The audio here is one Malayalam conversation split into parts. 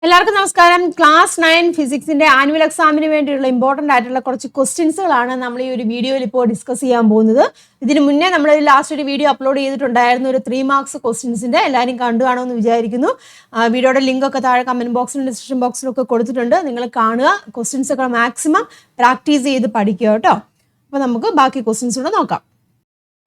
എല്ലാവർക്കും നമസ്കാരം. ക്ലാസ് 9 ഫിസിക്സിന്റെ ആനുവൽ എക്സാമിന് വേണ്ടിയുള്ള ഇമ്പോർട്ടന്റ് ആയിട്ടുള്ള കുറച്ച് ക്വസ്റ്റ്യൻസുകളാണ് നമ്മൾ ഈ ഒരു വീഡിയോയിൽ ഇപ്പോൾ ഡിസ്കസ് ചെയ്യാൻ പോകുന്നത്. ഇതിന് മുന്നേ നമ്മൾ ലാസ്റ്റ് ഒരു വീഡിയോ അപ്ലോഡ് ചെയ്തിട്ടുണ്ടായിരുന്നു, ഒരു 3 മാർക്സ് ക്വസ്റ്റ്യൻസിന്റെ. എല്ലാവരും കണ്ടു കാണുമെന്ന് വിചാരിക്കുന്നു. വീഡിയോയുടെ ലിങ്ക് ഒക്കെ താഴെ കമന്റ് ബോക്സിലും ഡിസ്ക്രിപ്ഷൻ ബോക്സിലും ഒക്കെ കൊടുത്തിട്ടുണ്ട്. നിങ്ങൾ കാണുക, ക്വസ്റ്റ്യൻസ് ഒക്കെ മാക്സിമം പ്രാക്ടീസ് ചെയ്ത് പഠിക്കുക കേട്ടോ. അപ്പോൾ നമുക്ക് ബാക്കി ക്വസ്റ്റ്യൻസ് കൂടെ നോക്കാം.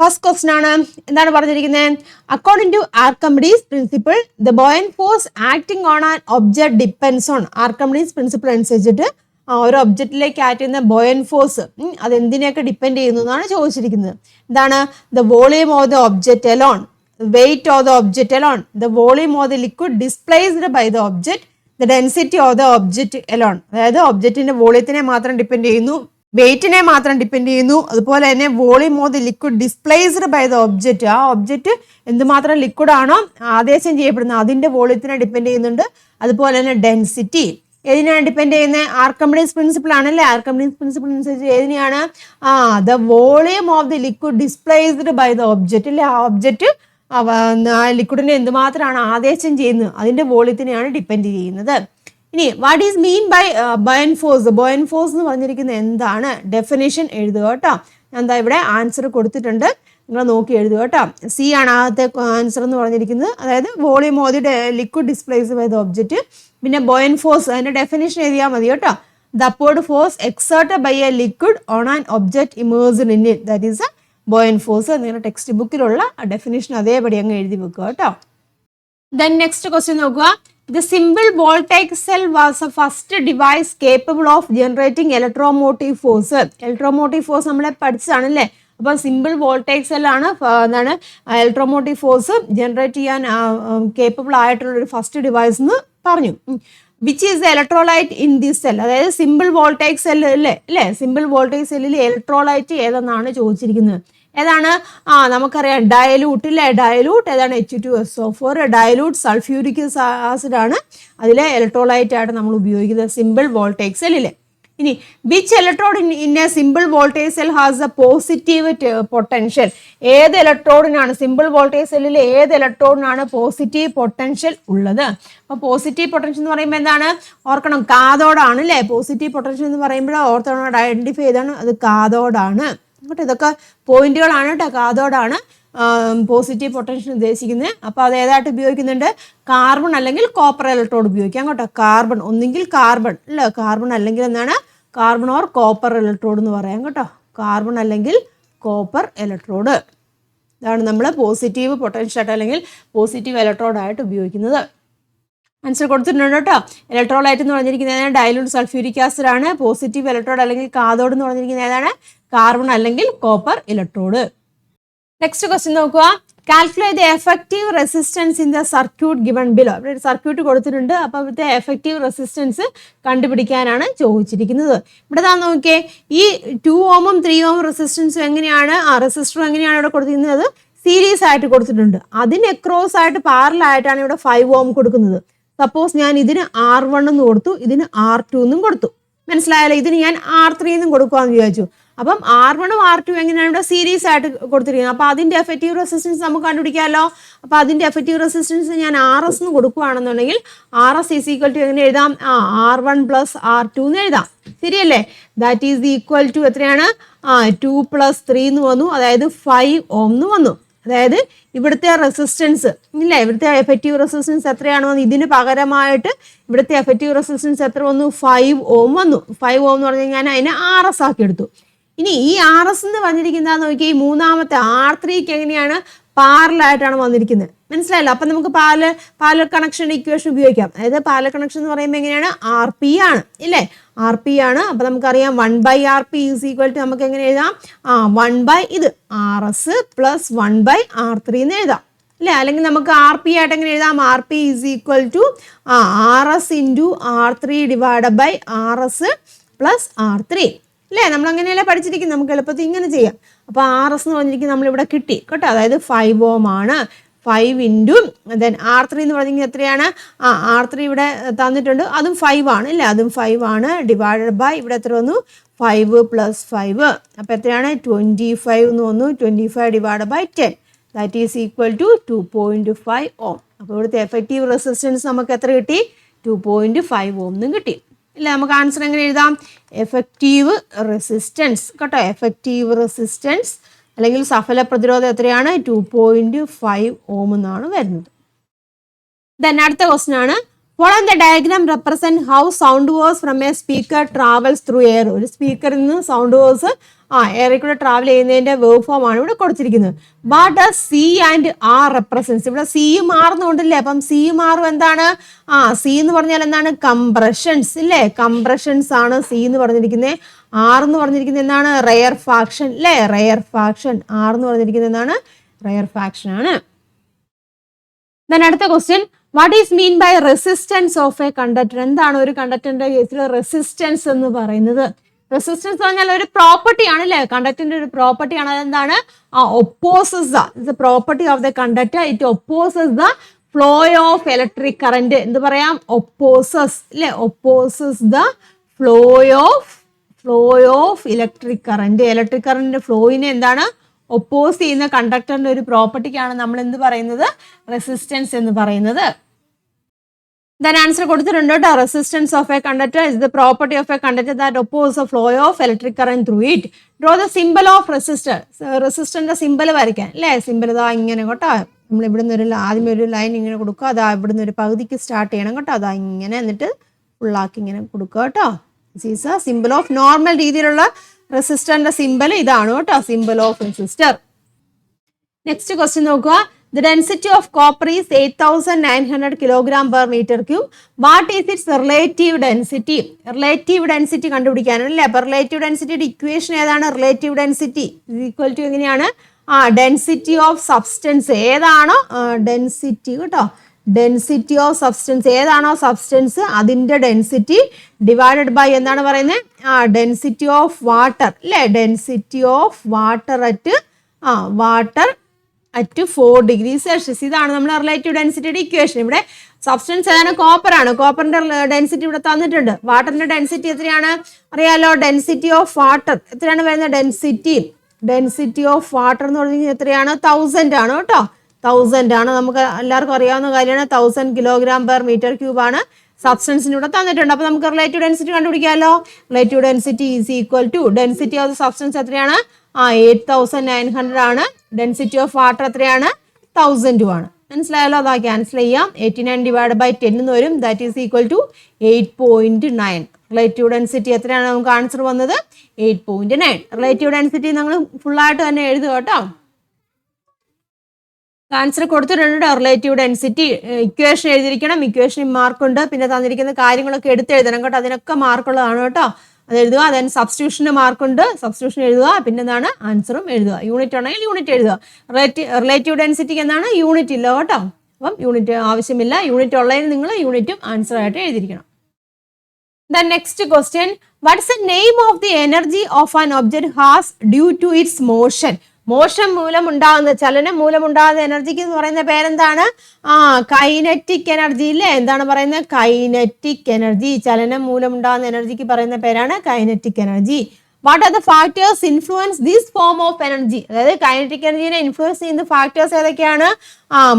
ഫസ്റ്റ് ക്വസ്റ്റ്യൻ ആണ്, എന്താണ് പറഞ്ഞിരിക്കുന്നത്? According to Archimedes principle the buoyant force acting on an object depends on. Archimedes principle അനുസരിച്ചിട്ട് ഒരു ഒബ്ജക്റ്റിലേക്ക് ആക്ട് ചെയ്യുന്ന ബോയന്റ് ഫോഴ്സ് അത് എന്തിനെയൊക്കെ ഡിപ്പെൻഡ് ചെയ്യുന്നു എന്നാണ് ചോദിച്ചിരിക്കുന്നത്. എന്താണ്? The volume of the object alone, weight of the object alone, the volume of the liquid displaced by the object, the density of the object alone. അതായത് ഒബ്ജക്റ്റിന്റെ വോളിയത്തിനെ മാത്രം ഡിപ്പെൻഡ് ചെയ്യുന്നു, വെയിറ്റിനെ മാത്രം ഡിപ്പെൻഡ് ചെയ്യുന്നു, അതുപോലെ തന്നെ volume of the liquid displaced by the object. ആ ഒബ്ജക്റ്റ് എന്തുമാത്രം ലിക്വിഡ് ആണോ ആദേശം ചെയ്യപ്പെടുന്നത് അതിന്റെ വോളിയത്തിനെ ഡിപ്പെൻഡ് ചെയ്യുന്നുണ്ട്. അതുപോലെ തന്നെ ഡെൻസിറ്റി ഏതിനാണ് ഡിപ്പെൻഡ് ചെയ്യുന്നത്? ആർക്കിമിഡീസ് പ്രിൻസിപ്പിൾ ആണല്ലേ. ആർക്കിമിഡീസ് പ്രിൻസിപ്പിൾ അനുസരിച്ച് ഏതിനെയാണ്? The volume of the liquid displaced by the object അല്ലെ. ആ ഒബ്ജക്റ്റ് ലിക്വിഡിനെ എന്തുമാത്രമാണ് ആദേശം ചെയ്യുന്നത് അതിന്റെ വോളിയത്തിനെയാണ് ഡിപ്പെൻഡ് ചെയ്യുന്നത്. ഇനി what is mean by buoyant force? Buoyant force എന്ന് പറഞ്ഞിരിക്കുന്നത് എന്താണ്? ഡെഫിനേഷൻ എഴുതുക കേട്ടോ. ഞാൻ എന്താ ഇവിടെ ആൻസർ കൊടുത്തിട്ടുണ്ട്, നിങ്ങൾ നോക്കി എഴുതുക കേട്ടോ. സി ആണ് ആദ്യത്തെ ആൻസർ എന്ന് പറഞ്ഞിരിക്കുന്നത്. അതായത് volume of the liquid displaced by the object. പിന്നെ ബോയന്റ് ഫോഴ്സ് അതിന്റെ ഡെഫിനേഷൻ എഴുതിയാൽ മതി കേട്ടോ. The upward force exerted by a liquid on an object immersed in it, that is a buoyant force. നിങ്ങളുടെ ടെക്സ്റ്റ് ബുക്കിലുള്ള ഡെഫിനേഷൻ അതേപടി അങ്ങ് എഴുതി വെക്കുക കേട്ടോ. ദെൻ നെക്സ്റ്റ് ക്വസ്റ്റ്യൻ നോക്കുക. The simple voltaic cell was the first device capable of generating electromotive force. Electromotive force നമ്മളെ പഠിച്ചതാണ് അല്ലേ. അപ്പോൾ സിമ്പിൾ വോൾട്ടൈക് സെൽ ആണ് എന്താണ് ഇലക്ട്രോമോട്ടീവ് ഫോഴ്സ് ജനറേറ്റ് ചെയ്യാൻ കേപ്പബിൾ ആയിട്ടുള്ള ഒരു ഫസ്റ്റ് ഡിവൈസ് എന്ന് പറഞ്ഞു. Which is the electrolyte in this cell? അതായത് സിമ്പിൾ വോൾട്ടൈക് സെൽ അല്ലേ. സിമ്പിൾ വോൾട്ടൈക് സെല്ലിൽ ഇലക്ട്രോലൈറ്റ് ഏതെന്നാണ് ചോദിച്ചിരിക്കുന്നത്. ഏതാണ്? നമുക്കറിയാം ഡയലൂട്ട് അല്ലേ. ഡയലൂട്ട് ഏതാണ്? H2SO4. ഡയലൂട്ട് സൾഫ്യൂരിക് ആസിഡ് ആണ് അതിലെ ഇലക്ട്രോലൈറ്റ് ആയിട്ട് നമ്മൾ ഉപയോഗിക്കുന്നത് സിമ്പിൾ വോൾട്ടൈക് സെല്ലിലെ. ഇനി which electrode in A simple voltage cell has A positive potential? ഏത് ഇലക്ട്രോഡിനാണ് സിമ്പിൾ വോൾട്ടേജ് സെല്ലിൽ ഏത് ഇലക്ട്രോഡിനാണ് പോസിറ്റീവ് പൊട്ടൻഷ്യൽ ഉള്ളത്? അപ്പോൾ പോസിറ്റീവ് പൊട്ടൻഷ്യൽ എന്ന് പറയുമ്പോൾ എന്താണ്? ഓർക്കണം, കാഥോഡാണ് അല്ലേ. പോസിറ്റീവ് പൊട്ടൻഷ്യൽ എന്ന് പറയുമ്പോൾ ഓർത്തോട് ഐഡന്റിഫൈ ചെയ്താണ് അത് കാഥോഡാണ് കേട്ടോ. ഇതൊക്കെ പോയിന്റുകളാണ് കേട്ടോ. കാഥോഡാണ് പോസിറ്റീവ് പൊട്ടൻഷ്യൽ ഉദ്ദേശിക്കുന്നത്. അപ്പോൾ അത് ഏതായിട്ട് ഉപയോഗിക്കുന്നുണ്ട്? കാർബൺ അല്ലെങ്കിൽ കോപ്പർ ഇലക്ട്രോഡ് ഉപയോഗിക്കാം കേട്ടോ. കാർബൺ ഒന്നെങ്കിൽ കാർബൺ അല്ലേ, കാർബൺ അല്ലെങ്കിൽ എന്താണ് കാർബൺ ഓർ കോപ്പർ ഇലക്ട്രോഡ് എന്ന് പറയാം കേട്ടോ. കാർബൺ അല്ലെങ്കിൽ കോപ്പർ ഇലക്ട്രോഡ് ഇതാണ് നമ്മൾ പോസിറ്റീവ് പൊട്ടൻഷ്യൽ ആയിട്ട് അല്ലെങ്കിൽ പോസിറ്റീവ് ഇലക്ട്രോഡായിട്ട് ഉപയോഗിക്കുന്നത്. ആൻസർ കൊടുത്തിട്ടുണ്ട് കേട്ടോ. ഇലക്ട്രോലൈറ്റ് എന്ന് പറഞ്ഞിരിക്കുന്നത് ഡയലൂട്ട് സൾഫ്യൂരിക് ആസിഡ് ആണ്. പോസിറ്റീവ് ഇലക്ട്രോഡ് അല്ലെങ്കിൽ കാഥോഡ് എന്ന് പറഞ്ഞിരിക്കുന്നത് ഏതാണ്? കാർബൺ അല്ലെങ്കിൽ കോപ്പർ ഇലക്ട്രോഡ്. നെക്സ്റ്റ് ക്വസ്റ്റ്യൻ നോക്കുക. Calculate the effective resistance in the circuit given below. ഇവിടെ ഒരു സർക്യൂട്ട് കൊടുത്തിട്ടുണ്ട്. അപ്പോൾ ഇവിടുത്തെ എഫക്റ്റീവ് റെസിസ്റ്റൻസ് കണ്ടുപിടിക്കാനാണ് ചോദിച്ചിരിക്കുന്നത്. ഇവിടെ താ നോക്കിയേ, ഈ 2 ഓമും 3 ഓം റെസിസ്റ്റൻസും എങ്ങനെയാണ് റെസിസ്റ്ററും എങ്ങനെയാണ് ഇവിടെ കൊടുത്തിരിക്കുന്നത്? സീരീസ് ആയിട്ട് കൊടുത്തിട്ടുണ്ട്. അതിന് അക്രോസ് ആയിട്ട് പാരലായിട്ടാണ് ഇവിടെ 5 ഓം കൊടുക്കുന്നത്. സപ്പോസ് ഞാൻ ഇതിന് R1 എന്ന് കൊടുത്തു, ഇതിന് R2 എന്നും കൊടുത്തു. മനസ്സിലായാലോ? ഇതിന് ഞാൻ R3 എന്നും കൊടുക്കുവാന്ന് വിചാരിച്ചു. അപ്പം R1 R2 എങ്ങനെയാണ് ഇവിടെ സീരീസ് ആയിട്ട് കൊടുത്തിരിക്കുന്നത്. അപ്പോൾ അതിൻ്റെ എഫക്റ്റീവ് റെസിസ്റ്റൻസ് നമുക്ക് കണ്ടുപിടിക്കാമല്ലോ. അപ്പോൾ അതിൻ്റെ എഫക്റ്റീവ് റെസിസ്റ്റൻസ് ഞാൻ RS എന്ന് കൊടുക്കുകയാണെന്നുണ്ടെങ്കിൽ RS ഈസ് ഈക്വൽ ടു എങ്ങനെ എഴുതാം? R1 + R2 എന്ന് എഴുതാം. ശരിയല്ലേ? ദാറ്റ് ഈസ് ഈക്വൽ ടു എത്രയാണ്? 2 + 3 എന്ന് വന്നു, അതായത് 5 ഓം എന്ന് വന്നു. അതായത് ഇവിടുത്തെ റെസിസ്റ്റൻസ് ഇല്ലേ, ഇവിടുത്തെ എഫക്റ്റീവ് റെസിസ്റ്റൻസ് എത്രയാണ് വന്നത്? ഇതിന് പകരമായിട്ട് ഇവിടുത്തെ എഫക്റ്റീവ് റെസിസ്റ്റൻസ് എത്ര വന്നു? 5 ഓം വന്നു. 5 ഓം എന്ന് പറഞ്ഞു കഴിഞ്ഞാൽ അതിനെ RS ആക്കി എടുത്തു. ഇനി ഈ RS എന്ന് പറഞ്ഞിരിക്കുന്നതെന്ന് നോക്കി, ഈ മൂന്നാമത്തെ R3ക്ക് എങ്ങനെയാണ്? പാരലായിട്ടാണ് വന്നിരിക്കുന്നത്. മനസ്സിലായല്ലോ? അപ്പം നമുക്ക് പാരലൽ കണക്ഷൻ ഇക്വേഷൻ ഉപയോഗിക്കാം. അതായത് പാരലൽ കണക്ഷൻ എന്ന് പറയുമ്പോൾ എങ്ങനെയാണ്? RP ആണ് ഇല്ലേ, RP ആണ്. അപ്പം നമുക്കറിയാം 1/RP ഈസ് ഈക്വൽ ടു നമുക്ക് എങ്ങനെ എഴുതാം? 1/ഇത് RS + 1/R3 എന്ന് എഴുതാം അല്ലേ. അല്ലെങ്കിൽ നമുക്ക് RP ആയിട്ട് എങ്ങനെ എഴുതാം? RP is equal to RS × R3 / RS + R3 അല്ലേ. നമ്മൾ അങ്ങനെയല്ലേ പഠിച്ചിരിക്കുന്നത്. നമുക്ക് എളുപ്പത്തിൽ ഇങ്ങനെ ചെയ്യാം. അപ്പോൾ RS എന്ന് പറഞ്ഞിരിക്കുന്നത് നമ്മളിവിടെ കിട്ടി കേട്ടോ. അതായത് 5 ഓം ആണ്. 5 × ദെൻ R3 എന്ന് പറഞ്ഞെങ്കിൽ എത്രയാണ്? R3 ഇവിടെ തന്നിട്ടുണ്ട്, അതും 5 ആണ് അല്ലേ, അതും 5 ആണ്. ഡിവൈഡഡ് ബൈ ഇവിടെ എത്ര വന്നു? 5 + 5. അപ്പോൾ എത്രയാണ്? 25 എന്ന് വന്നു. 25 divided by 10 that is equal to 2.5 ohm. അപ്പോൾ ഇവിടുത്തെ എഫക്റ്റീവ് റെസിസ്റ്റൻസ് നമുക്ക് എത്ര കിട്ടി? 2.5 ohm എന്നും കിട്ടി. ഇല്ല, നമുക്ക് ആൻസർ എങ്ങനെ എഴുതാം? എഫക്റ്റീവ് റെസിസ്റ്റൻസ് കേട്ടോ, എഫക്റ്റീവ് റെസിസ്റ്റൻസ് അല്ലെങ്കിൽ സഫല പ്രതിരോധം എത്രയാണ്? 2.5 ohm എന്നാണ് വരുന്നത്. ദെൻ അടുത്ത ക്വസ്റ്റ്യൻ ആണ്, What on the diagram represent how sound waves from a speaker travels through air? ഒരു സ്പീക്കറിൽ നിന്ന് സൗണ്ട് വേവ്സ് എയറിൽ കൂടെ ട്രാവൽ ചെയ്യുന്നതിന്റെ വേവ് ഫോം ആണ് ഇവിടെ കൊടുത്തിരിക്കുന്നത്. What does C and R represents? ഇവിടെ സിയും ആർന്നുണ്ടല്ലേ, അപ്പം സിയും ആറും എന്താണ്? സി എന്ന് പറഞ്ഞാൽ എന്താണ്? കംപ്രഷൻസ് ഇല്ലേ, കംപ്രഷൻസ് ആണ് സി എന്ന് പറഞ്ഞിരിക്കുന്നത്. ആർ എന്ന് പറഞ്ഞിരിക്കുന്നത് എന്താണ്? റെയർ ഫാക്ഷൻ അല്ലേ, റെയർ ഫാക്ഷൻ. ആർ എന്ന് പറഞ്ഞിരിക്കുന്നത് എന്താണ്? റെയർ ഫാക്ഷൻ ആണ്. ദെൻ അടുത്ത question, what is mean by resistance of a conductor? എന്താണ് ഒരു കണ്ടക്ടറിന്റെ കേസിൽ റെസിസ്റ്റൻസ് എന്ന് പറയുന്നത്? റെസിസ്റ്റൻസ് പറഞ്ഞാൽ ഒരു പ്രോപ്പർട്ടി ആണ് അല്ലേ, കണ്ടക്ടറിന്റെ ഒരു പ്രോപ്പർട്ടി ആണ്. അതെന്താണ്? Opposes the property of the conductor, it opposes the flow of electric current. എന്ത് പറയാം? ഒപ്പോസസ് അല്ലേ, opposes the flow of electric current. Electric കറന്റിന്റെ ഫ്ലോയിനെ എന്താണ്? ഒപ്പോസ് ചെയ്യുന്ന കണ്ടക്ടറിന്റെ ഒരു പ്രോപ്പർട്ടിക്കാണ് നമ്മൾ എന്ത് പറയുന്നത്? റെസിസ്റ്റൻസ് എന്ന് പറയുന്നത്. ദെൻ ആൻസർ കൊടുത്തിട്ടുണ്ട് കേട്ടോ. Resistance of a conductor is the property of a conductor that oppose the flow of electric current through it. Draw the symbol of resistor. റെസിസ്റ്ററിന്റെ സിംബൽ വരയ്ക്കാൻ അല്ലേ, സിംബൽ ഇതാ ഇങ്ങനെ കേട്ടോ. നമ്മൾ ഇവിടുന്ന് ആദ്യമേ ഒരു ലൈൻ ഇങ്ങനെ കൊടുക്കുക, അതാ ഇവിടുന്ന് ഒരു പകുതിക്ക് സ്റ്റാർട്ട് ചെയ്യണം കേട്ടോ, അതാ ഇങ്ങനെ, എന്നിട്ട് ഫുള്ളാക്കി ഇങ്ങനെ കൊടുക്കുക കേട്ടോ. This is A symbol of normal രീതിയിലുള്ള റെസിസ്റ്ററിന്റെ സിംബൽ ഇതാണ് കേട്ടോ, symbol of resistor. Next question നോക്കുക. The density of copper is 8,900 kilogram per meter cube. What is its relative density? Relative density കണ്ടുപിടിക്കാനാണ് അല്ലേ. അപ്പൊ റിലേറ്റീവ് ഡെൻസിറ്റിയുടെ ഇക്വേഷൻ ഏതാണ്? റിലേറ്റീവ് ഡെൻസിറ്റി ഈക്വൽ ടു എങ്ങനെയാണ്? ഡെൻസിറ്റി ഓഫ് സബ്സ്റ്റൻസ് ഏതാണോ ഡെൻസിറ്റി കേട്ടോ, ഡെൻസിറ്റി ഓഫ് സബ്സ്റ്റൻസ് ഏതാണോ സബ്സ്റ്റൻസ് അതിന്റെ ഡെൻസിറ്റി ഡിവൈഡഡ് ബൈ എന്താണ് പറയുന്നത്? ഡെൻസിറ്റി ഓഫ് വാട്ടർ അല്ലേ, density of water at 4 degrees Celsius. ഇതാണ് നമ്മുടെ റിലേറ്റീവ് ഡെൻസിറ്റിയുടെ ഇക്വേഷൻ. ഇവിടെ സബ്സ്റ്റൻസ് ഏതാണ്? കോപ്പർ ആണ്. കോപ്പറിന്റെ ഡെൻസിറ്റി ഇവിടെ തന്നിട്ടുണ്ട്. വാട്ടറിന്റെ ഡെൻസിറ്റി എത്രയാണ് അറിയാലോ? ഡെൻസിറ്റി ഓഫ് വാട്ടർ എത്രയാണ് വരുന്നത്? ഡെൻസിറ്റി ഓഫ് വാട്ടർ എന്ന് പറഞ്ഞു കഴിഞ്ഞാൽ എത്രയാണ്? 1000 ആണ് കേട്ടോ, 1000 ആണ്. നമുക്ക് എല്ലാവർക്കും അറിയാവുന്ന കാര്യമാണ്. 1000 kilogram per meter cube ആണ് സബ്സ്റ്റൻസിന് ഇവിടെ തന്നിട്ടുണ്ട്. അപ്പൊ നമുക്ക് റിലേറ്റീവ് ഡെൻസിറ്റി കണ്ടുപിടിക്കാമല്ലോ. Relative density is equal to density of the substance എത്രയാണ്? 8,900 ആണ്. ഡെൻസിറ്റി ഓഫ് വാട്ടർ എത്രയാണ്? 1000 ആണ്. മനസ്സിലായല്ലോ? അതാ ക്യാൻസൽ ചെയ്യാം. 89 ഡിവൈഡ് ബൈ 10 എന്ന് വരും. That is equal to 8.9. Relative density എത്രയാണ് നമുക്ക് ആൻസർ വന്നത്? 8.9. റിലേറ്റീവ് ഡെൻസിറ്റി നിങ്ങൾ ഫുള്ളായിട്ട് തന്നെ എഴുതുക കേട്ടോ. ആൻസർ കൊടുത്തിട്ടുണ്ട്. റിലേറ്റീവ് ഡെൻസിറ്റി ഇക്വേഷൻ എഴുതിയിരിക്കണം. ഇക്വേഷന് മാർക്കുണ്ട്. പിന്നെ തന്നിരിക്കുന്ന കാര്യങ്ങളൊക്കെ എടുത്തെഴുതണം കേട്ടോ. അതിനൊക്കെ മാർക്കുള്ളതാണ് കേട്ടോ. അത് എഴുതുക. ദെൻ സബ്സ്റ്റിറ്റ്യൂഷന് മാർക്കുണ്ട്, സബ്സ്റ്റിറ്റ്യൂഷൻ എഴുതുക. പിന്നെ എന്താണ്? ആൻസറും എഴുതുക. യൂണിറ്റ് ഉണ്ടെങ്കിൽ യൂണിറ്റ് എഴുതുക. റിലേറ്റീവ് ഡെൻസിറ്റിക്ക് എന്താണ്? യൂണിറ്റ് ഇല്ല കേട്ടോ. അപ്പം യൂണിറ്റ് ആവശ്യമില്ല. യൂണിറ്റ് ഉള്ളതിന് നിങ്ങൾ യൂണിറ്റും ആൻസർ ആയിട്ട് എഴുതിയിരിക്കണം. Then next question, what's the name of the energy of an object has due to its motion? Motion മൂലം ഉണ്ടാകുന്ന, ചലനം മൂലം ഉണ്ടാകുന്ന എനർജിക്ക് എന്ന് പറയുന്ന പേരെന്താണ്? കൈനറ്റിക് എനർജി ഇല്ലേ. എന്താണ് പറയുന്നത്? Kinetic energy. ചലനം മൂലം ഉണ്ടാകുന്ന എനർജിക്ക് പറയുന്ന പേരാണ് kinetic energy. What are the factors influence this form of energy? അതായത് കൈനറ്റിക് എനർജിനെ ഇൻഫ്ലുവൻസ് ചെയ്യുന്ന ഫാക്ടേഴ്സ് ഏതൊക്കെയാണ്?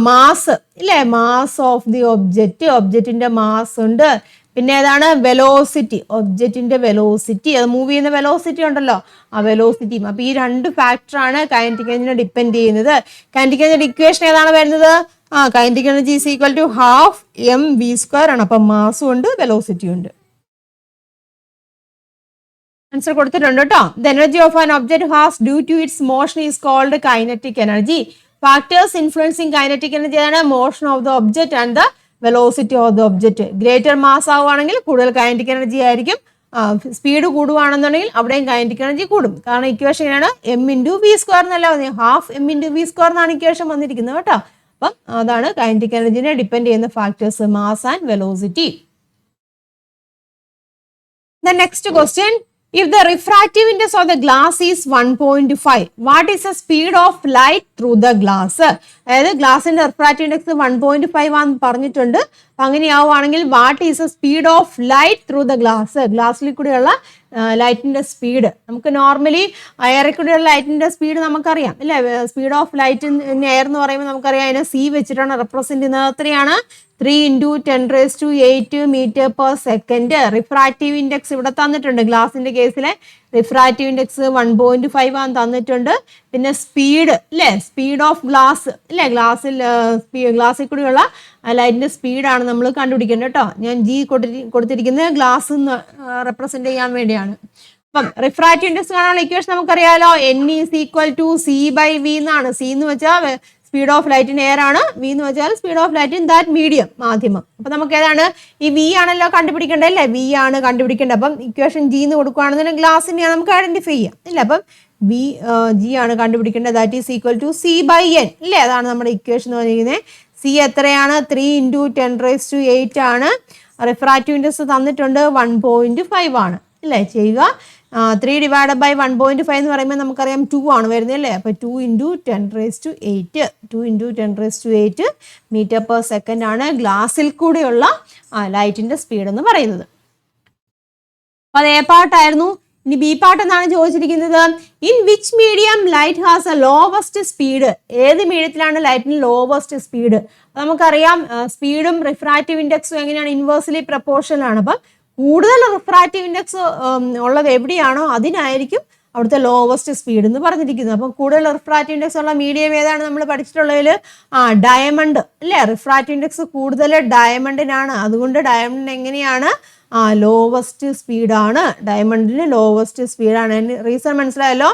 മാസ് ഇല്ലേ, മാസ് ഓഫ് ദി ഒബ്ജക്റ്റ്, ഒബ്ജക്റ്റിന്റെ മാസ് ഉണ്ട്. പിന്നെ ഏതാണ്? വെലോസിറ്റി, ഒബ്ജക്റ്റിന്റെ വെലോസിറ്റി, അത് മൂവ് ചെയ്യുന്ന വെലോസിറ്റി ഉണ്ടല്ലോ, ആ വെലോസിറ്റി. അപ്പൊ ഈ 2 ഫാക്ടറാണ് കൈനറ്റിക് എനർജിനെ ഡിപ്പെൻഡ് ചെയ്യുന്നത്. കൈനറ്റിക് എനർജിയുടെ ഇക്വേഷൻ ഏതാണ് വരുന്നത്? Kinetic energy is equal to ½ mv² ആണ്. അപ്പൊ മാസും ഉണ്ട്, വെലോസിറ്റി ഉണ്ട്. ആൻസർ കൊടുത്തിട്ടുണ്ട് കേട്ടോ. The energy of an object has due to its motion is called kinetic energy. Factors influencing kinetic energy ആണ് motion of the object and the velocity of the object. Greater mass ആവുകയാണെങ്കിൽ കൂടുതൽ കൈനറ്റിക് എനർജി ആയിരിക്കും. സ്പീഡ് കൂടുകയാണെന്നുണ്ടെങ്കിൽ അവിടെയും കൈനറ്റിക് എനർജി കൂടും. കാരണം ഇക്വേഷൻ ആണ് m×v² എന്നല്ല, ½ m×v² എന്നാണ് ഇക്വേഷൻ വന്നിരിക്കുന്നത് കേട്ടോ. അപ്പം അതാണ് കൈനറ്റിക് എനർജിനെ ഡിപ്പെൻഡ് ചെയ്യുന്ന factors, mass and velocity. The next question, if the refractive index of the glass is 1.5, what is the speed of light through the glass? അതായത് ഗ്ലാസിന്റെ റിഫ്രാക്റ്റീവ് ഇൻഡെക്സ് 1.5 ആണെന്ന് പറഞ്ഞിട്ടുണ്ട്. അങ്ങനെയാവുകയാണെങ്കിൽ what is the speed of light through the glass? ഗ്ലാസ്സിൽ കൂടെയുള്ള ലൈറ്റിന്റെ സ്പീഡ്. നമുക്ക് നോർമലി എയറിൽ കൂടെയുള്ള ലൈറ്റിന്റെ സ്പീഡ് നമുക്കറിയാം അല്ലേ. Speed of light in air എന്ന് പറയുമ്പോൾ നമുക്കറിയാം അതിനെ C വെച്ചിട്ടാണ് റെപ്രസെന്റ് ചെയ്യുന്നത്. എത്രയാണ്? 3 × 10⁸ metre per second. Refractive index ഇവിടെ തന്നിട്ടുണ്ട്. ഗ്ലാസിന്റെ കേസിലെ റിഫ്രാക്റ്റീവ് ഇൻഡെക്സ് 1.5 ആണ് തന്നിട്ടുണ്ട്. പിന്നെ സ്പീഡ് അല്ലേ, സ്പീഡ് ഓഫ് ഗ്ലാസ് അല്ലേ, ഗ്ലാസ്സിൽ കൂടിയുള്ള ലൈറ്റിന്റെ സ്പീഡാണ് നമ്മൾ കണ്ടുപിടിക്കേണ്ടത് കേട്ടോ. ഞാൻ G കൊടുത്തിരിക്കുന്നത് ഗ്ലാസ് റെപ്രസെന്റ് ചെയ്യാൻ വേണ്ടിയാണ്. അപ്പം റിഫ്രാക്റ്റീവ് ഇൻഡെക്സ് കാണാനുള്ള ഇക്വേഷൻ നമുക്കറിയാലോ, N = C/V എന്നാണ്. C എന്ന് വെച്ചാൽ speed of light in air ആണ്, V എന്ന് വെച്ചാൽ speed of light in that medium, മാധ്യമം. അപ്പൊ നമുക്ക് ഏതാണ് ഈ V ആണല്ലോ കണ്ടുപിടിക്കേണ്ടത് അല്ലേ, V ആണ് കണ്ടുപിടിക്കേണ്ടത്. അപ്പം ഇക്വേഷൻ G എന്ന് കൊടുക്കുകയാണെന്നുണ്ടെങ്കിൽ ഗ്ലാസിനെ നമുക്ക് ഐഡന്റിഫൈ ചെയ്യാം ഇല്ല. അപ്പം G ആണ് കണ്ടുപിടിക്കേണ്ടത്. That is equal to C/N ഇല്ലേ, അതാണ് നമ്മുടെ ഇക്വേഷൻ എന്ന് പറഞ്ഞിരിക്കുന്നത്. C എത്രയാണ്? 3 × 10⁸ ആണ്. റിഫ്രാക്റ്റീവ് ഇൻഡെക്സ് തന്നിട്ടുണ്ട് 1.5 ആണ് അല്ലേ. ചെയ്യുക 3 / 1.5 എന്ന് പറയുമ്പോൾ നമുക്കറിയാം 2 ആണ് വരുന്നത് അല്ലേ. അപ്പോൾ 2 × 10⁸ മീറ്റർ പെർ സെക്കൻഡ് ആണ് ഗ്ലാസിൽ കൂടെയുള്ള ലൈറ്റിന്റെ സ്പീഡ് എന്ന് പറയുന്നത്. അപ്പോൾ അത് A പാർട്ടായിരുന്നു. ഇനി B പാർട്ട് എന്നാണ് ചോദിച്ചിരിക്കുന്നത്. In which medium light has A lowest speed? ഏത് മീഡിയത്തിലാണ് ലൈറ്റിന് ലോവസ്റ്റ് സ്പീഡ്? നമുക്കറിയാം സ്പീഡും റിഫ്രാക്റ്റീവ് ഇൻഡെക്സും എങ്ങനെയാണ്, ഇൻവേഴ്സ്ലി പ്രപ്പോർഷണൽ ആണ്. അപ്പം കൂടുതൽ റിഫ്രാക്റ്റീവ് ഇൻഡെക്സ് ഉള്ളത് എവിടെയാണോ അതിനായിരിക്കും അവിടുത്തെ ലോവസ്റ്റ് സ്പീഡ് എന്ന് പറഞ്ഞിരിക്കുന്നത്. അപ്പം കൂടുതൽ റിഫ്രാക്റ്റീവ് ഇൻഡെക്സ് ഉള്ള മീഡിയം ഏതാണ് നമ്മൾ പഠിച്ചിട്ടുള്ളതിൽ? ഡയമണ്ട് അല്ലേ. റിഫ്രാക്റ്റീവ് ഇൻഡെക്സ് കൂടുതൽ ഡയമണ്ടിനാണ്. അതുകൊണ്ട് ഡയമണ്ടിന് എങ്ങനെയാണ് ലോവസ്റ്റ് സ്പീഡാണ്. ഡയമണ്ടിന് ലോവസ്റ്റ് സ്പീഡാണ്. റീസൺ മനസ്സിലായല്ലോ.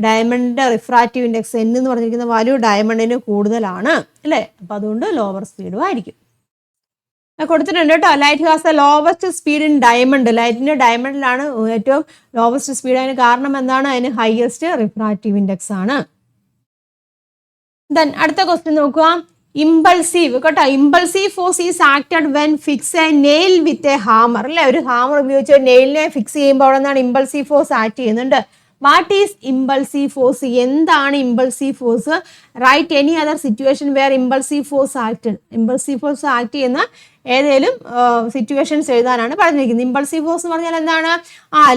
ഡയമണ്ടിന്റെ റിഫ്രാക്റ്റീവ് ഇൻഡെക്സ് N എന്ന് പറഞ്ഞിരിക്കുന്ന വാല്യൂ ഡയമണ്ടിന് കൂടുതലാണ് അല്ലേ. അപ്പൊ അതുകൊണ്ട് ലോവർ സ്പീഡും ആയിരിക്കും. കൊടുത്തിട്ടുണ്ട് കേട്ടോ. Light has the lowest speed in diamond. ലൈറ്റിന്റെ ഡയമണ്ടിലാണ് ഏറ്റവും ലോവസ്റ്റ് സ്പീഡ്. അതിന് കാരണം എന്താണ്? അതിന് ഹയസ്റ്റ് റിഫ്രാക്റ്റീവ് ഇൻഡെക്സ് ആണ്. ദെൻ അടുത്ത ക്വസ്റ്റ്യൻ നോക്കുക. ഇമ്പൾസീവ് കേട്ടോ. Impulsive force is acted when fix a nail with a hammer അല്ലെ. ഒരു ഹാമർ ഉപയോഗിച്ച് നെയിലിനെ ഫിക്സ് ചെയ്യുമ്പോൾ അവിടെ നിന്നാണ് ഇമ്പൾസീവ് ഫോഴ്സ് ആക്ട് ചെയ്യുന്നുണ്ട്. What is impulsive force? എന്താണ് impulsive force? Write any other situation where impulsive force acted. Impulsive force act ചെയ്യുന്ന ഏതെങ്കിലും സിറ്റുവേഷൻസ് എഴുതാനാണ് പറഞ്ഞിരിക്കുന്നത്. ഇമ്പൾസീവ് ഫോഴ്സ് എന്ന് പറഞ്ഞാൽ എന്താണ്?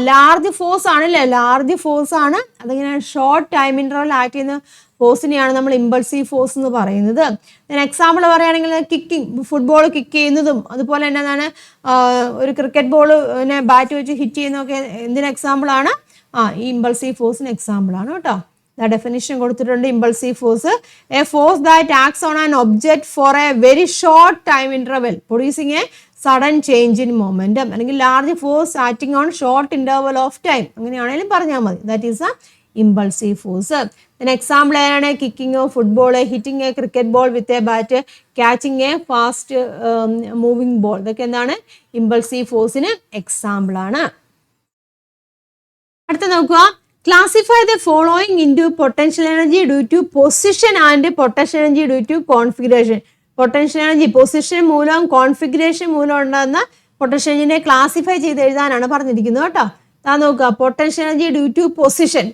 ലാർജ് ഫോഴ്സ് ആണല്ലേ, ലാർജ് ഫോഴ്സ് ആണ്. അതിങ്ങനെ ഷോർട്ട് ടൈം ഇന്റർവൽ ആക്ട് ചെയ്യുന്ന ഫോഴ്സിനെയാണ് നമ്മൾ ഇമ്പൾസീവ് ഫോഴ്സ് എന്ന് പറയുന്നത്. എക്സാമ്പിൾ പറയുകയാണെങ്കിൽ കിക്കിംഗ്, ഫുട്ബോൾ കിക്ക് ചെയ്യുന്നതും അതുപോലെ തന്നെ എന്താണ് ഒരു ക്രിക്കറ്റ് ബോളിനെ ബാറ്റ് വെച്ച് ഹിറ്റ് ചെയ്യുന്നതൊക്കെ എന്തിന് എക്സാമ്പിളാണ്? ഈ ഇമ്പൾസീവ് ഫോഴ്സിന് എക്സാമ്പിൾ ആണ് കേട്ടോ. ഡെഫിനിഷൻ കൊടുത്തിട്ടുണ്ട്. Impulsive force a force that acts on an object for a very short time interval producing a sudden change in momentum, അല്ലെങ്കിൽ large force acting on short interval of time, അങ്ങനെയാണെങ്കിലും പറഞ്ഞാൽ മതി. That is a impulsive force. Example ഏതാണ്? Kicking of football, hitting a cricket ball with a bat, catching a fast moving ball, ഇതൊക്കെ എന്താണ്? ഇമ്പൾസീവ് ഫോഴ്സിന് എക്സാമ്പിൾ ആണ്. അടുത്ത നോക്കുക. Classify the following into potential energy due to position and potential energy due to configuration. Potential energy position മൂലം കോൺഫിഗറേഷൻ മൂലം ഉണ്ടാകുന്ന പൊട്ടൻഷ്യൽ എനർജിനെ ക്ലാസിഫൈ ചെയ്ത് എഴുതാനാണ് പറഞ്ഞിരിക്കുന്നത് കേട്ടോ. നോക്കുക. Potential energy due to position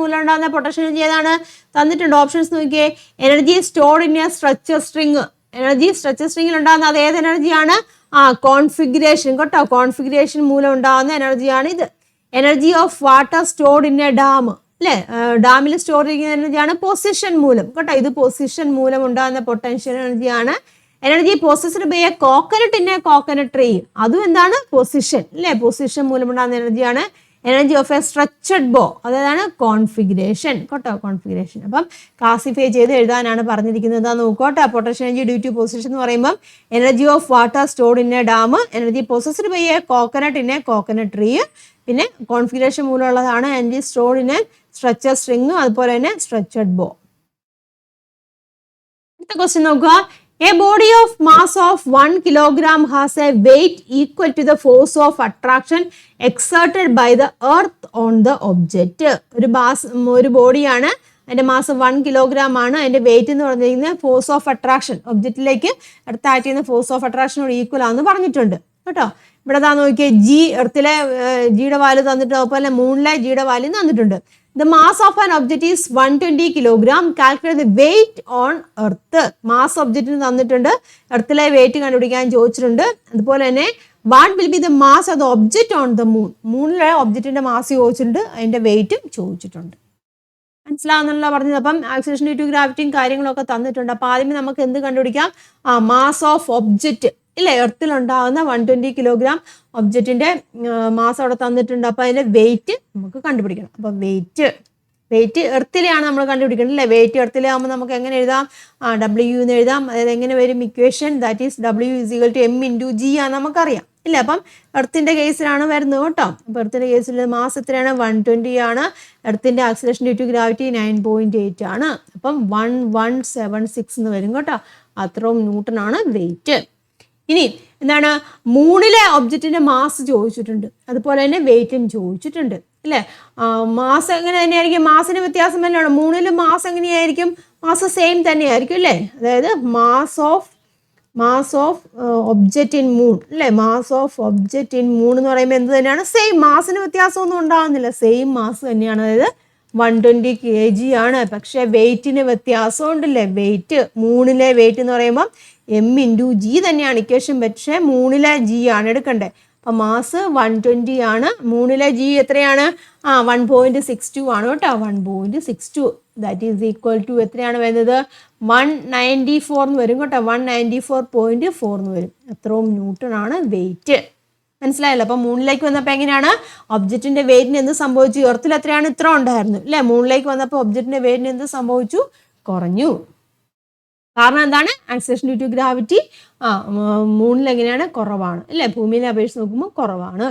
മൂലം ഉണ്ടാകുന്ന പൊട്ടൻഷ്യൽ എനർജി ഏതാണ്? തന്നിട്ടുണ്ട്. ഓപ്ഷൻസ് നോക്കിയേ. Energy stored in a structure string. Energy structure സ്ട്രിങ്ങിൽ ഉണ്ടാകുന്ന അത് ഏത് എനർജിയാണ്? കോൺഫിഗറേഷൻ കേട്ടോ. കോൺഫിഗറേഷൻ മൂലം ഉണ്ടാകുന്ന എനർജിയാണ് ഇത്. Energy of water stored in a dam അല്ലെ. ഡാമിൽ സ്റ്റോർ ചെയ്യുന്ന എനർജിയാണ് പൊസിഷൻ മൂലം കേട്ടോ. ഇത് പൊസിഷൻ മൂലം ഉണ്ടാകുന്ന പൊട്ടൻഷ്യൽ എനർജിയാണ്. Energy possessed by a coconut in a coconut tree, അതും എന്താണ്? പൊസിഷൻ അല്ലെ. പൊസിഷൻ മൂലം ഉണ്ടാകുന്ന എനർജിയാണ്. എനർജി ഓഫ് എ സ്ട്രക്ചർഡ് ബോ, അതാണ് കോൺഫിഗറേഷൻ കേട്ടോ. കോൺഫിഗറേഷൻ അപ്പം ക്ലാസിഫൈ ചെയ്ത് എഴുതാനാണ് പറഞ്ഞിരിക്കുന്നത്. നോക്കോട്ടെ. Potential energy due to position എന്ന് പറയുമ്പോൾ energy of water stored in a dam, energy possessed by a coconut in a coconut tree, പിന്നെ കോൺഫിഗറേഷൻ മൂലമുള്ളതാണ് energy stored in a structure string, അതുപോലെ തന്നെ സ്ട്രക്ചർഡ് ബോ. അടുത്ത ക്വസ്റ്റ്യൻ നോക്കുക. A body of mass of 1 kilogram has a weight equal to the force of attraction exerted by the earth on the object. ഒരു ബോഡിയാണ്, അതിന്റെ മാസ് 1 കിലോഗ്രാം ആണ്. അതിന്റെ വെയിറ്റ് എന്ന് പറഞ്ഞിരിക്കുന്നത് ഫോഴ്സ് ഓഫ് അട്രാക്ഷൻ, ഒബ്ജക്റ്റിലേക്ക് എർത്ത് ആക്ട് ചെയ്യുന്ന ഫോഴ്സ് ഓഫ് അട്രാക്ഷനോട് ഈക്വൽ ആണെന്ന് പറഞ്ഞിട്ടുണ്ട് കേട്ടോ. ഇവിടെ നോക്കിയേ. എർത്തിലെ ജിയുടെ വാല്യൂ തന്നിട്ട്, അതുപോലെ മൂണിലെ ജിയുടെ വാല്യൂ തന്നിട്ടുണ്ട്. The mass of an object is 120 kilogram. Calculate the weight on earth. Mass ഒബ്ജക്റ്റിന് തന്നിട്ടുണ്ട്, എർത്തിലെ വെയിറ്റ് കണ്ടുപിടിക്കാൻ ചോദിച്ചിട്ടുണ്ട്. അതുപോലെ തന്നെ what will be the mass of the object on the moon, മൂണിലെ ഒബ്ജക്റ്റിന്റെ മാസ് ചോദിച്ചിട്ടുണ്ട്, അതിന്റെ വെയിറ്റും ചോദിച്ചിട്ടുണ്ട്. മനസ്സിലാവുന്നുള്ള പറഞ്ഞത്. അപ്പം ആക്സിലറേഷൻ ഡ്യൂ ടു ഗ്രാവിറ്റിയും കാര്യങ്ങളൊക്കെ തന്നിട്ടുണ്ട്. അപ്പോൾ ആദ്യമേ നമുക്ക് എന്ത് കണ്ടുപിടിക്കാം? മാസ് ഓഫ് ഒബ്ജക്റ്റ് ഇല്ലേ, എർത്തിലുണ്ടാകുന്ന 120 കിലോഗ്രാം ഒബ്ജക്റ്റിന്റെ മാസ് അവിടെ തന്നിട്ടുണ്ട്. അപ്പോൾ അതിന്റെ വെയിറ്റ് നമുക്ക് കണ്ടുപിടിക്കണം. അപ്പോൾ വെയിറ്റ് എർത്തിലെയാണ് നമ്മൾ കണ്ടുപിടിക്കുന്നത് അല്ലേ. വെയിറ്റ് എർത്തിലെ ആകുമ്പോൾ നമുക്ക് എങ്ങനെ എഴുതാം? W എന്ന് എഴുതാം. അതായത് എങ്ങനെ വരും ഇക്വേഷൻ? ദാറ്റ് ഈസ് W=m×g ആണ് നമുക്കറിയാം ഇല്ല. അപ്പം എർത്തിന്റെ കേസിലാണ് വരുന്നത് കേട്ടോ. അപ്പോൾ എർത്തിന്റെ കേസിൽ മാസ് എത്രയാണ്? 120 ആണ്. എർത്തിന്റെ ആക്സിലറേഷൻ ഡ്യൂ ടു ഗ്രാവിറ്റി 9.8 ആണ്. അപ്പം 1176 എന്ന് വരും കേട്ടോ. അത്രയും ന്യൂട്ടൺ ആണ് വെയിറ്റ്. ഇനി എന്താണ്? മൂണിലെ ഒബ്ജക്റ്റിന്റെ മാസ് ചോദിച്ചിട്ടുണ്ട്, അതുപോലെ തന്നെ വെയിറ്റും ചോദിച്ചിട്ടുണ്ട് അല്ലേ. മാസ് എങ്ങനെ തന്നെയായിരിക്കും? മാസിന് വ്യത്യാസം തന്നെയാണ്. മൂന്നിലും മാസ് എങ്ങനെയായിരിക്കും? മാസ് സെയിം തന്നെയായിരിക്കും അല്ലേ. അതായത് mass of object in moon അല്ലേ. Mass of object in moon എന്ന് പറയുമ്പോൾ എന്ത് തന്നെയാണ്? സെയിം. മാസിന് വ്യത്യാസമൊന്നും ഉണ്ടാകുന്നില്ല, സെയിം മാസ് തന്നെയാണ്. അതായത് 120 kg ആണ്. പക്ഷെ വെയിറ്റിന് വ്യത്യാസം ഉണ്ടല്ലേ. വെയിറ്റ് മൂണിലെ വെയിറ്റ് എന്ന് പറയുമ്പോൾ m×g തന്നെയാണ് ഇക്വേഷൻ. പക്ഷേ മൂണിലെ g ആണ് എടുക്കണ്ടേ. അപ്പം മാസ് 120 ആണ്. മൂന്നിലെ g എത്രയാണ്? 1.62 ആണ് കേട്ടോ. 1.62 ദാറ്റ് ഈസ് ഈക്വൽ ടു എത്രയാണ് വരുന്നത്? 194 എന്ന് വരും കേട്ടോ. 194.4 എന്ന് വരും. അത്രയും ന്യൂട്ടൺ ആണ് വെയിറ്റ്. മനസ്സിലായല്ലോ. അപ്പം മൂണിലേക്ക് വന്നപ്പോൾ എങ്ങനെയാണ്? ഒബ്ജക്റ്റിന്റെ വെയിറ്റിന് എന്ത് സംഭവിച്ചു? എർത്തിൽ എത്രയാണ്? ഇത്ര ഉണ്ടായിരുന്നു അല്ലേ. മൂണിലേക്ക് വന്നപ്പോൾ ഒബ്ജക്റ്റിന്റെ വെയിറ്റിന് എന്ത് സംഭവിച്ചു? കുറഞ്ഞു. കാരണം എന്താണ്? ആക്സിലറേഷൻ ഡ്യൂ ടു ഗ്രാവിറ്റി മൂണിൽ എങ്ങനെയാണ്? കുറവാണ് അല്ലേ. ഭൂമിയിലെ അപേക്ഷിച്ച് നോക്കുമ്പോൾ കുറവാണ്.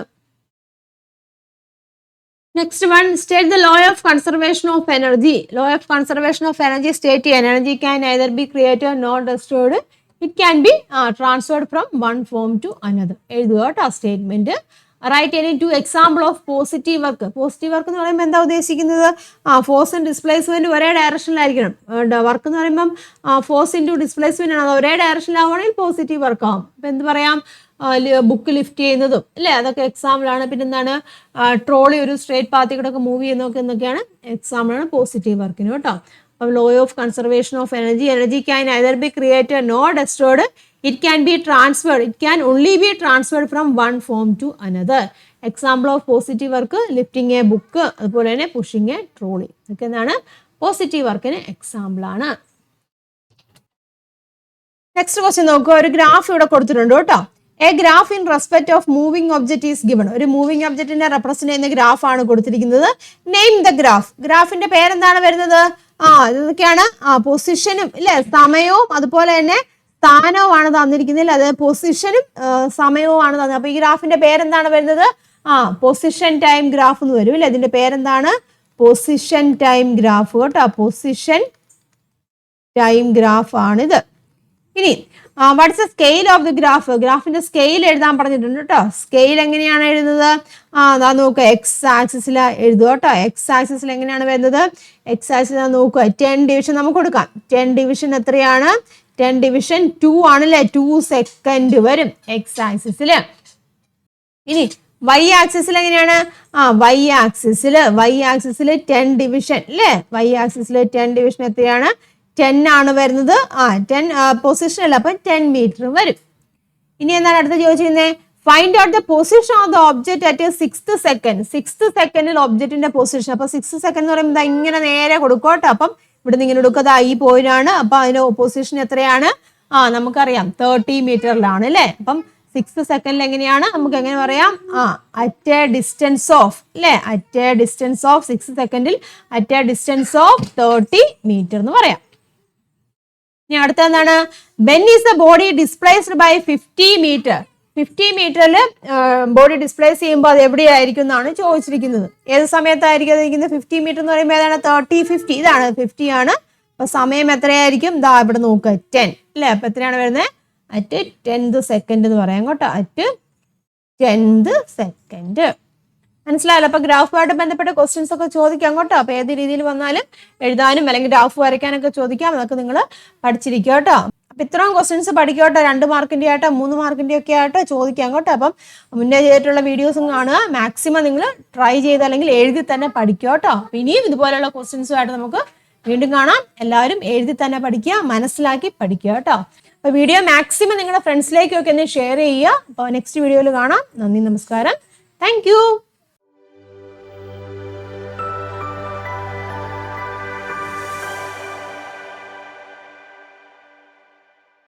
Next one, state the law of conservation of energy. Law of conservation of energy state ചെയ്യാൻ, energy can neither be created nor destroyed, it can be transferred from one form to another. എഴുതുക കേട്ടോ statement. Write any two example of positive work. പോസിറ്റീവ് വർക്ക് എന്ന് പറയുമ്പോൾ എന്താ ഉദ്ദേശിക്കുന്നത്? ഫോഴ്സ് ആൻഡ് ഡിസ്പ്ലേസ്മെന്റ് ഒരേ ഡയറക്ഷനിലായിരിക്കണം. വർക്ക് എന്ന് പറയുമ്പം ഫോഴ്സ് ഇൻറ്റു ഡിസ്പ്ലേസ്മെന്റ് ആണ്. അത് ഒരേ ഡയറക്ഷനിലാവുകയാണെങ്കിൽ പോസിറ്റീവ് വർക്ക് ആവും. അപ്പം എന്ത് പറയാം? ബുക്ക് ലിഫ്റ്റ് ചെയ്യുന്നതും അല്ലേ, അതൊക്കെ എക്സാമ്പിൾ ആണ്. പിന്നെ എന്താണ്? ട്രോളി ഒരു സ്ട്രേറ്റ് പാത്തിൽ കൂടെ ഒക്കെ മൂവ് ചെയ്യുന്നതൊക്കെ എന്നൊക്കെയാണ് എക്സാമ്പിൾ ആണ് പോസിറ്റീവ് വർക്കിന് കേട്ടോ. അപ്പം law of conservation of energy, energy can either be created nor destroyed, it can be transferred, it can only be transferred from one form to another. Example of positive work, lifting a book, അതുപോലെ തന്നെ pushing a trolley. ഇതൊക്കെ എന്താണ്? പോസിറ്റീവ് വർക്കിന് എക്സാമ്പിൾ ആണ്. നെക്സ്റ്റ് ക്വസ്റ്റ്യൻ നോക്കുക. ഒരു ഗ്രാഫ് ഇവിടെ കൊടുത്തിട്ടുണ്ട് കേട്ടോ. A graph in respect of moving object is given. ഒരു മൂവിംഗ് ഒബ്ജക്റ്റിനെ റെപ്രസെന്റ് ചെയ്യുന്ന ഗ്രാഫ് ആണ് കൊടുത്തിരിക്കുന്നത്. Name the graph. ഗ്രാഫിന്റെ പേരെന്താണ് വരുന്നത്? ഇതൊക്കെയാണ് പൊസിഷനും ഇല്ലേ, സമയവും അതുപോലെ തന്നെ സ്ഥാനവുമാണ് തന്നിരിക്കുന്നതിൽ. അത് പൊസിഷനും സമയവുമാണ് തന്നത്. അപ്പൊ ഈ ഗ്രാഫിന്റെ പേരെന്താണ് വരുന്നത്? പൊസിഷൻ ടൈം ഗ്രാഫ് എന്ന് വരും അല്ലെ. ഇതിന്റെ പേരെന്താണ്? പൊസിഷൻ ടൈം ഗ്രാഫ് കേട്ടോ. പൊസിഷൻ ടൈം ഗ്രാഫ് ആണിത്. ഇനി what's the scale of the graph. ഗ്രാഫിന്റെ സ്കെയിൽ എഴുതാൻ പറഞ്ഞിട്ടുണ്ട് കേട്ടോ. സ്കെയിൽ എങ്ങനെയാണ് എഴുതുന്നത്? അതാ നോക്കുക, എക്സ് ആക്സിസിൽ എഴുതുക കേട്ടോ. എക്സ് ആക്സിസിൽ എങ്ങനെയാണ് വരുന്നത്? എക്സ് ആക്സിൽ നോക്കുക, 10 ഡിവിഷൻ നമുക്ക് കൊടുക്കാം. 10 ഡിവിഷൻ എത്രയാണ്? 10 ഡിവിഷൻ 2 ആണല്ലേ. 2 സെക്കൻഡ് വരും എക്സ് ആക്സിസിൽ. ഇനി വൈ ആക്സിസിൽ എങ്ങനെയാണ്? വൈ ആക്സിസിൽ 10 ഡിവിഷൻ അല്ലേ. വൈ ആക്സിസിൽ 10 ഡിവിഷൻ എത്രയാണ്? 10 ആണ് വരുന്നത്. 10 പൊസിഷൻ അല്ല, അപ്പം 10 മീറ്റർ വരും. ഇനി എന്താണ് അടുത്ത ചോദിച്ചിരുന്നത്? Find out the position of the object at 6th second. 6th സെക്കൻഡിൽ ഒബ്ജക്റ്റിന്റെ പൊസിഷൻ. അപ്പൊ 6th സെക്കൻഡ് എന്ന് പറയുമ്പോൾ ഇങ്ങനെ നേരെ കൊടുക്കും കേട്ടോ. അപ്പം ഇവിടെ നിന്ന് ഇങ്ങനെ എടുക്കുക, ഈ പോയിന്റ് ആണ്. അപ്പൊ അതിന്റെ പൊസിഷൻ എത്രയാണ്? നമുക്കറിയാം 30 മീറ്ററിലാണ് അല്ലേ. അപ്പം 6th സെക്കൻഡിൽ എങ്ങനെയാണ്? നമുക്ക് എങ്ങനെ പറയാം? അറ്റ് എ ഡിസ്റ്റൻസ് ഓഫ് അല്ലേ. At a distance of 6th സെക്കൻഡിൽ at a distance of 30 metre എന്ന് പറയാം. ഇനി അടുത്ത എന്താണ്? When is the body displaced by 50 metre. 50 മീറ്ററിൽ ബോഡി ഡിസ്പ്ലേസ് ചെയ്യുമ്പോൾ അത് എവിടെയായിരിക്കും എന്നാണ് ചോദിച്ചിരിക്കുന്നത്. ഏത് സമയത്തായിരിക്കും അതിരിക്കുന്നത്? 50 മീറ്റർ എന്ന് പറയുമ്പോൾ ഏതാണ്? 30, 50. ഇതാണ് 50 ആണ്. അപ്പൊ സമയം എത്രയായിരിക്കും? ദാ ഇവിടെ നോക്കുക, 10 അല്ലേ. അപ്പൊ എത്രയാണ് വരുന്നത്? അറ്റ് 10th സെക്കൻഡ് എന്ന് പറയാം കേട്ടോ. At 10th second. മനസ്സിലായല്ലോ. അപ്പൊ ഗ്രാഫുമായിട്ട് ബന്ധപ്പെട്ട ക്വസ്റ്റ്യൻസ് ഒക്കെ ചോദിക്കാം കേട്ടോ. അപ്പൊ ഏത് രീതിയിൽ വന്നാലും എഴുതാനും അല്ലെങ്കിൽ ഗ്രാഫ് വരയ്ക്കാനൊക്കെ ചോദിക്കാം. അതൊക്കെ നിങ്ങൾ പഠിച്ചിരിക്കുക കേട്ടോ. അപ്പൊ ഇത്രയും ക്വസ്റ്റ്യൻസ് പഠിക്കോട്ടെ. 2 മാർക്കിന്റെ ആയിട്ടോ 3 മാർക്കിന്റെ ഒക്കെ ആയിട്ടോ ചോദിക്കാം കേട്ടോ. അപ്പം മുന്നേ ചെയ്തിട്ടുള്ള വീഡിയോസും കാണുക. മാക്സിമം നിങ്ങൾ ട്രൈ ചെയ്ത് അല്ലെങ്കിൽ എഴുതി തന്നെ പഠിക്കുക കേട്ടോ. അപ്പൊ ഇനിയും ഇതുപോലെയുള്ള ക്വസ്റ്റ്യൻസുമായിട്ട് നമുക്ക് വീണ്ടും കാണാം. എല്ലാവരും എഴുതി തന്നെ പഠിക്കുക, മനസ്സിലാക്കി പഠിക്കുക കേട്ടോ. അപ്പൊ വീഡിയോ മാക്സിമം നിങ്ങളുടെ ഫ്രണ്ട്സിലേക്കൊക്കെ ഒന്ന് ഷെയർ ചെയ്യുക. അപ്പോൾ നെക്സ്റ്റ് വീഡിയോയിൽ കാണാം. നന്ദി, നമസ്കാരം. Thank you.